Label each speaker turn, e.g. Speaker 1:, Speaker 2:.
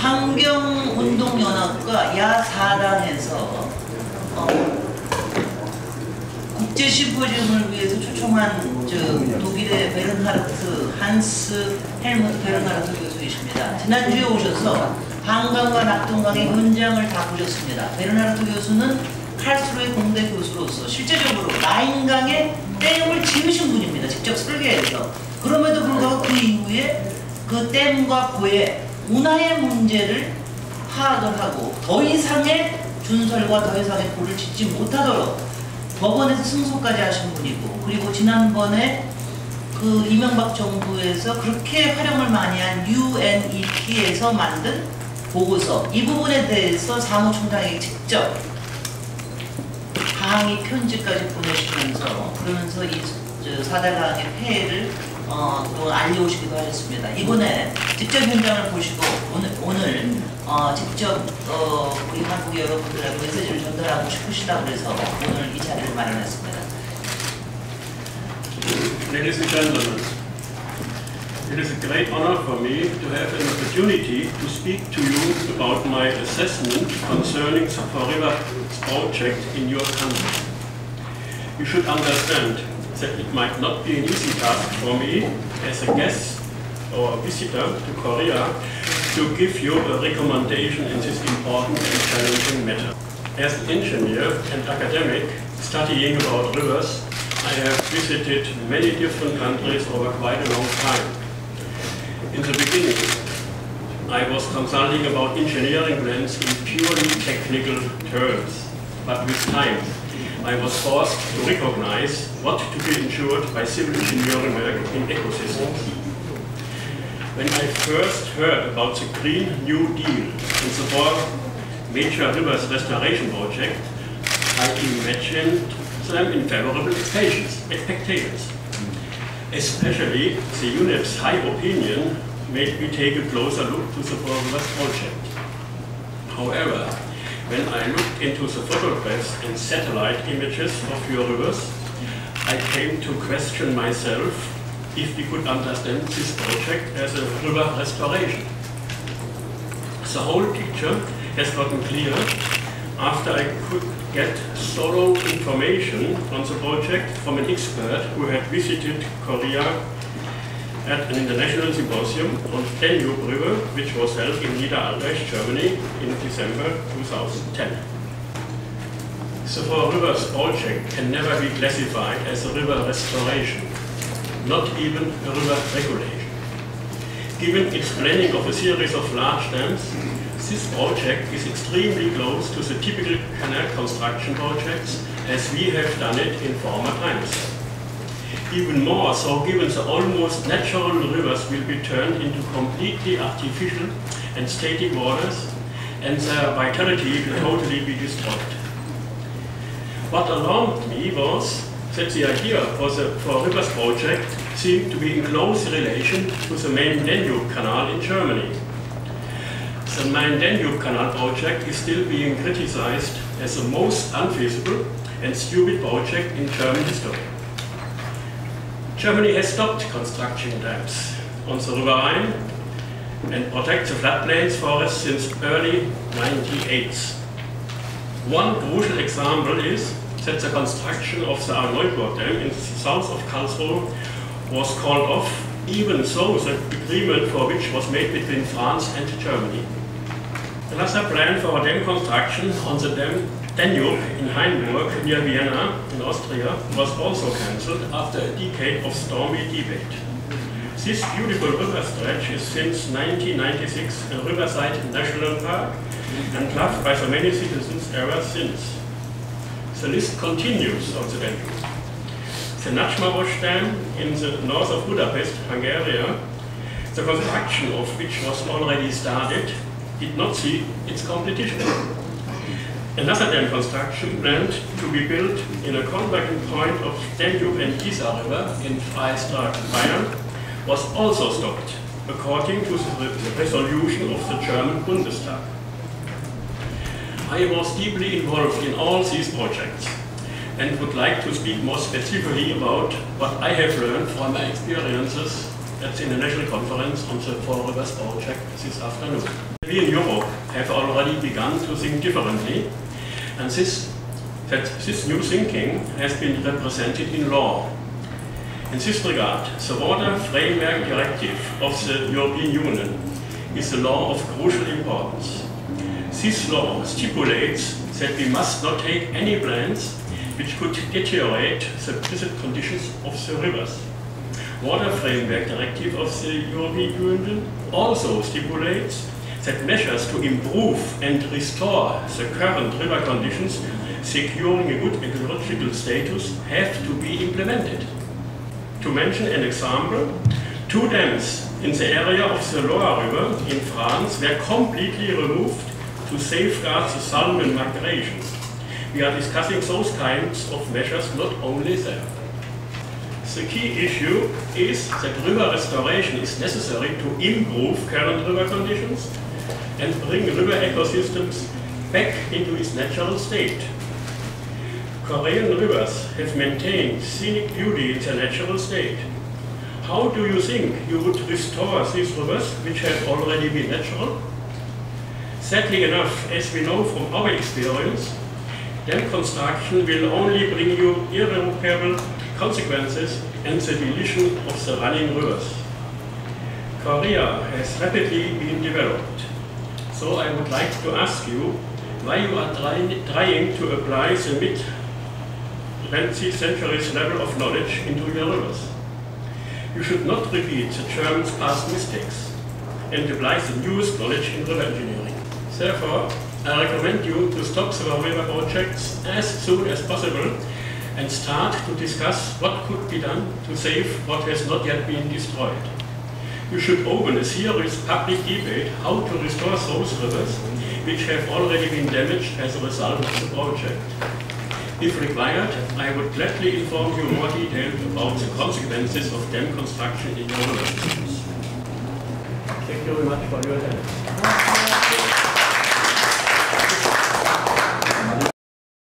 Speaker 1: 환경운동연합과 야사당에서 국제심포지움을 위해서 초청한 독일의 베른하르트 한스 헬무트 베르나르트 교수이십니다. 지난주에 오셔서 한강과 낙동강의 현장을 다 보셨습니다. 베른하르트 교수는 칼스루헤 공대 교수로서 실제적으로 라인강에 댐을 지으신 분입니다. 직접 설계해서. 그럼에도 불구하고 그 이후에 그 댐과 고의 운하의 문제를 파악을 하고 더 이상의 준설과 더 이상의 고를 짓지 못하도록 법원에서 승소까지 하신 분이고, 그리고 지난번에 그 이명박 정부에서 그렇게 활용을 많이 한 UNEP에서 만든 보고서, 이 부분에 대해서 사무총장에게 직접 항의 편지까지 보내시면서 그러면서 이 4대 강의 폐해를 또 알려오시기도 하셨습니다. 이번에 직접 현장을 보시고 오늘 직접 우리 한국 여러분들에게 메시지를 전달하고 싶으시다고 해서 오늘 이 자리를 마련했습니다.
Speaker 2: Ladies and gentlemen, it is a great honor for me to have an opportunity to speak to you about my assessment concerning the River project in your country. You should understand that it might not be an easy task for me as a guest or a visitor to Korea to give you a recommendation in this important and challenging matter. As an engineer and academic studying about rivers, I have visited many different countries over quite a long time. In the beginning, I was consulting about engineering plans in purely technical terms, but with time, I was forced to recognize what to be ensured by civil engineering work in ecosystems. When I first heard about the Green New Deal and the four major rivers restoration project, I imagined them in favorable expectations. Especially the unit's high opinion made me take a closer look to the four rivers project. However, when I looked into the photographs and satellite images of your rivers, I came to question myself if we could understand this project as a river restoration. The whole picture has gotten clear after I could get thorough information on the project from an expert who had visited Korea at an international symposium on Danube River, which was held in Niederalreich, Germany in December 2010. The Four Rivers project can never be classified as a river restoration, not even a river regulation. Given its planning of a series of large dams, this project is extremely close to the typical canal construction projects as we have done it in former times. Even more so, given the almost natural rivers will be turned into completely artificial and static waters, and their vitality will totally be destroyed. What alarmed me was that the idea for the Four Rivers project seemed to be in close relation to the main Danube Canal in Germany. The main Danube Canal project is still being criticized as the most unfeasible and stupid project in German history. Germany has stopped constructing dams on the River Rhine and protects the floodplains forests since early 1998. One crucial example is that the construction of the Neuburg Dam in the south of Karlsruhe was called off, even though the agreement for which was made between France and Germany. Another plan for a dam construction on the Danube in Hainburg near Vienna in Austria was also cancelled after a decade of stormy debate. This beautiful river stretch is since 1996 a riverside national park and loved by so many citizens ever since. The list continues of the Danube. The Nagymaros Dam in the north of Budapest, Hungary, the construction of which was already started, did not see its completion. Another dam construction planned to be built in a convergent point of Danube and Isar River in Freistaat, Bayern, was also stopped, according to the resolution of the German Bundestag. I was deeply involved in all these projects and would like to speak more specifically about what I have learned from my experiences at the International Conference on the Four Rivers project this afternoon. we in Europe have already begun to think differently, and this new thinking has been represented in law. In this regard, the Water Framework Directive of the European Union is a law of crucial importance. This law stipulates that we must not take any plans which could deteriorate the present conditions of the rivers. Water Framework Directive of the European Union also stipulates that measures to improve and restore the current river conditions, securing a good ecological status, have to be implemented. To mention an example, 2 dams in the area of the Loire River in France were completely removed to safeguard the salmon migration. We are discussing those kinds of measures not only there. The key issue is that river restoration is necessary to improve current river conditions and bring river ecosystems back into its natural state. Korean rivers have maintained scenic beauty in their natural state. How do you think you would restore these rivers which have already been natural? Sadly enough, as we know from our experience, dam construction will only bring you irreparable consequences and the deletion of the running rivers. Korea has rapidly been developed, so I would like to ask you why you are trying to apply the mid-20th century's level of knowledge into your rivers. You should not repeat the Germans' past mistakes and apply the newest knowledge in river engineering. Therefore, I recommend you to stop the river projects as soon as possible and start to discuss what could be done to save what has not yet been destroyed. You should open a serious public debate how to restore those rivers which have already been damaged as a result of the project. If required, I would gladly inform you more detail about the consequences of dam construction in your river systems. Thank you very much for your attention.